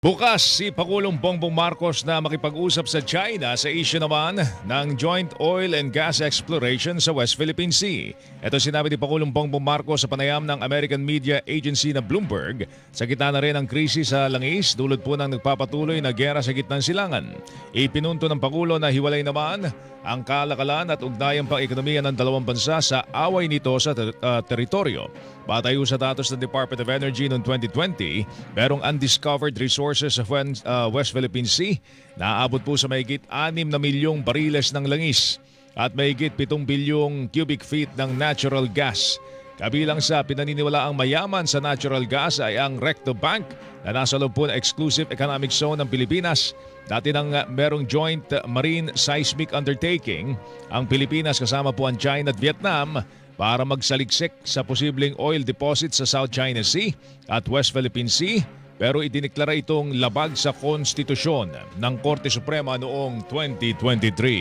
Bukas si Pangulong Bongbong Marcos na makipag-usap sa China sa issue naman ng joint oil and gas exploration sa West Philippine Sea. Ito sinabi ni Pangulong Bongbong Marcos sa panayam ng American media agency na Bloomberg sa gitna na rin ng krisis sa langis dulot po ng nagpapatuloy na giyera sa gitnang silangan. Ipinunto ng Pangulo na hiwalay naman ang kalakalan at ugnayang pang-ekonomiya ng dalawang bansa sa away nito sa teritoryo. Batay sa datos ng Department of Energy noong 2020, merong undiscovered resources sa West Philippine Sea na aabot po sa mahigit 6 na milyong bariles ng langis at mahigit 7 bilyong cubic feet ng natural gas. Kabilang sa pinaniniwalaang mayaman sa natural gas ay ang Recto Bank na nasa loob po ng Exclusive Economic Zone ng Pilipinas. Dati nang merong joint marine seismic undertaking ang Pilipinas kasama po ang China at Vietnam para magsaliksik sa posibleng oil deposit sa South China Sea at West Philippine Sea, pero idiniklara itong labag sa konstitusyon ng Korte Suprema noong 2023.